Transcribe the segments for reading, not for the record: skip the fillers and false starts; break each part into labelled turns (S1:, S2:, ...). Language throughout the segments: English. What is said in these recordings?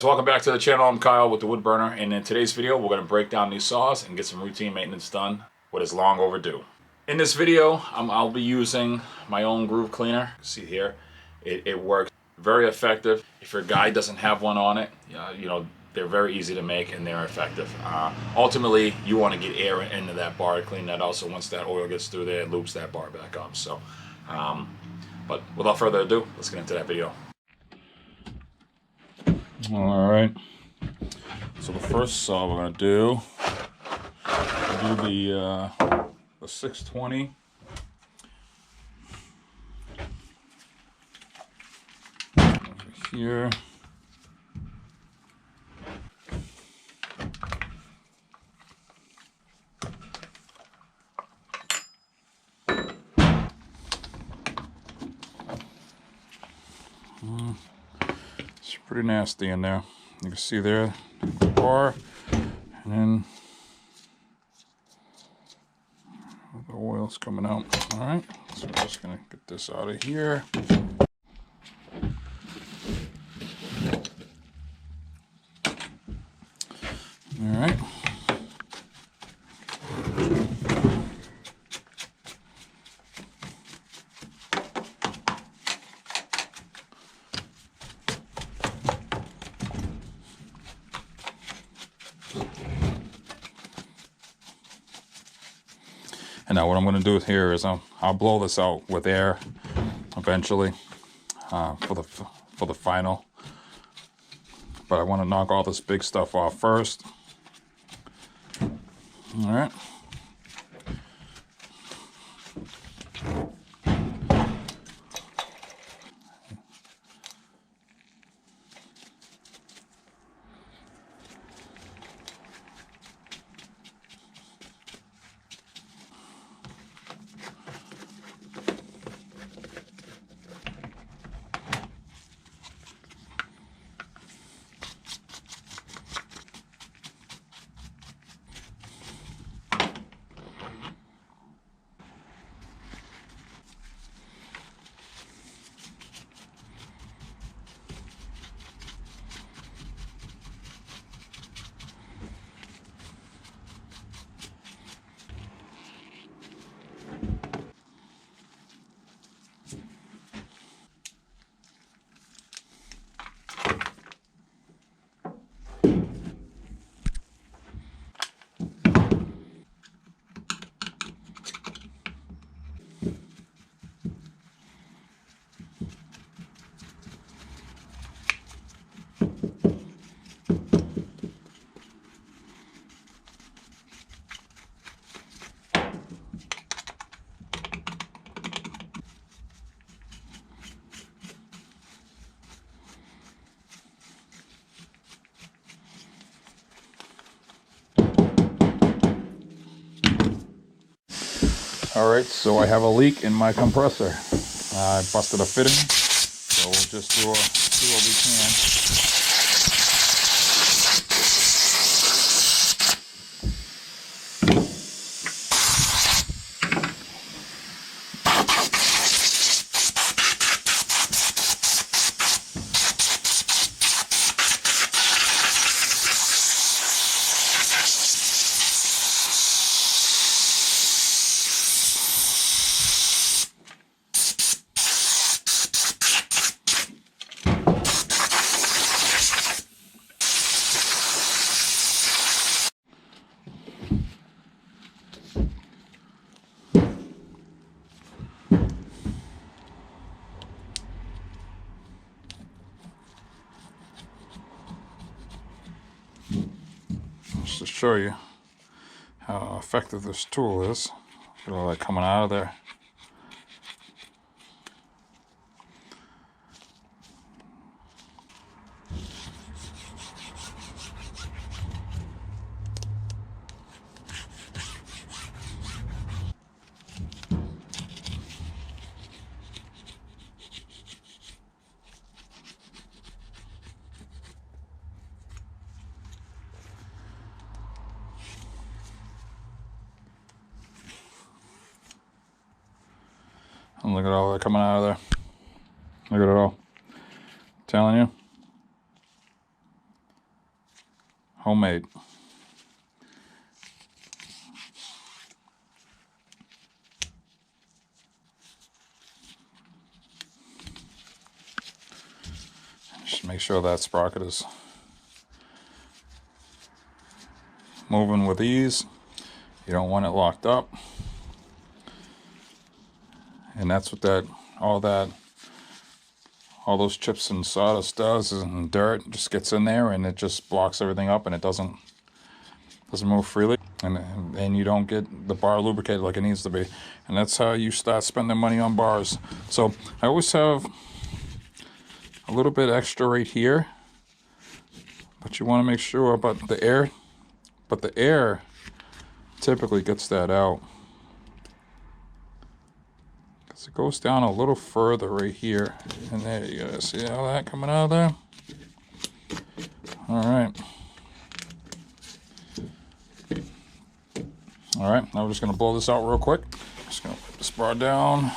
S1: So welcome back to the channel. I'm Kyle with the Wood Burner, and in today's video we're going to break down these saws and get some routine maintenance done, what is long overdue. In this video I'll be using my own groove cleaner. See here, it works very effective. If your guy doesn't have one on it, you know, they're very easy to make and they're effective. Ultimately you want to get air into that bar to clean that out, so once that oil gets through there it loops that bar back up. So but without further ado, let's get into that video. All right, so the first saw we're going to do the 620. Over here. It's pretty nasty in there. You can see there the bar, and then the oil's coming out. All right, so we're just gonna get this out of here. All right. And now what I'm going to do here is I'll blow this out with air eventually for the final. But I want to knock all this big stuff off first. All right. All right, so I have a leak in my compressor. I busted a fitting, so we'll just do what we can. Just to show you how effective this tool is. Look at all that coming out of there. And look at all that coming out of there. Look at it all. I'm telling you. Homemade. Just make sure that sprocket is moving with ease. You don't want it locked up. And that's what all those chips and sawdust does, and dirt just gets in there and it just blocks everything up, and it doesn't move freely, and you don't get the bar lubricated like it needs to be. And that's how you start spending money on bars. So I always have a little bit extra right here, but you want to make sure, but the air typically gets that out, because it goes down a little further right here. And there you go. See all that coming out of there? All right. All right, now we're just going to blow this out real quick. Just going to put this bar down.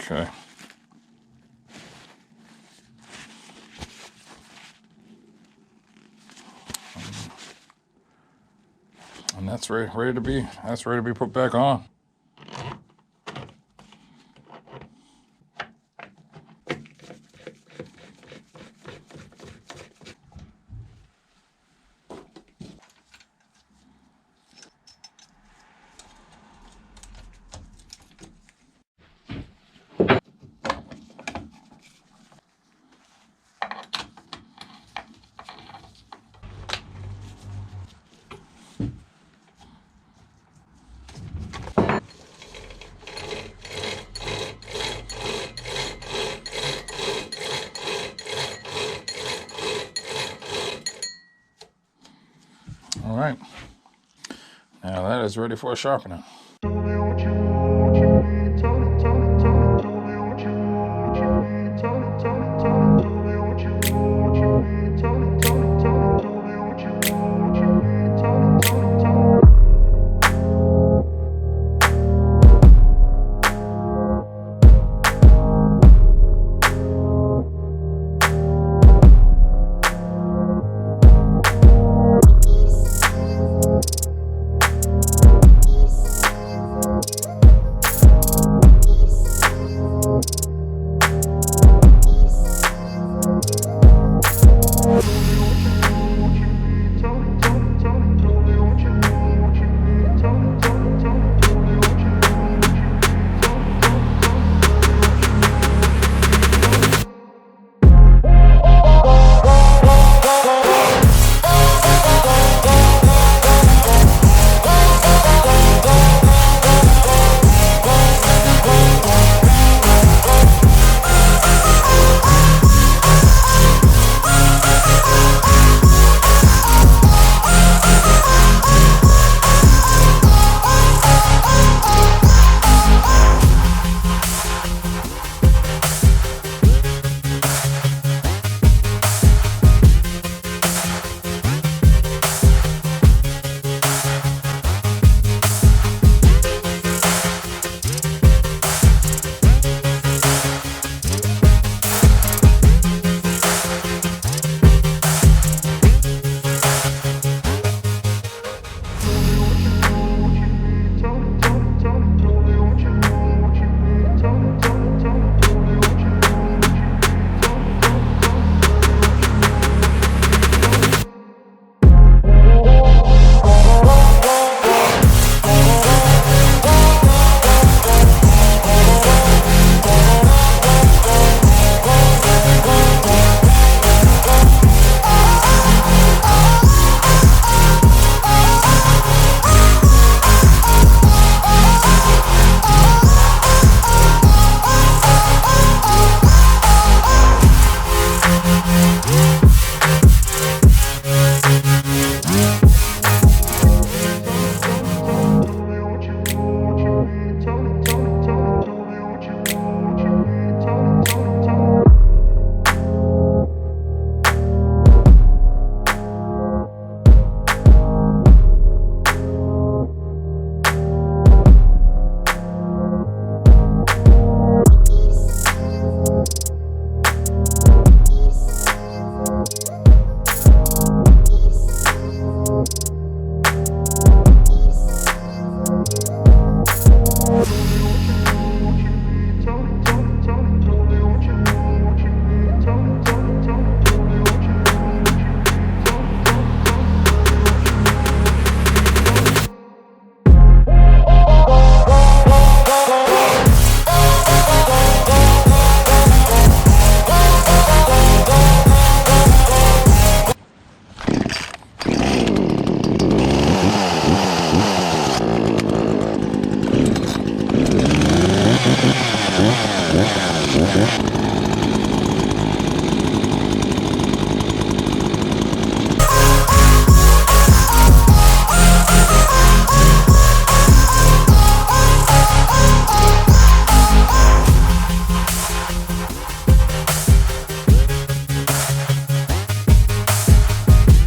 S1: Okay. And that's ready to be put back on. All right, now that is ready for a sharpening.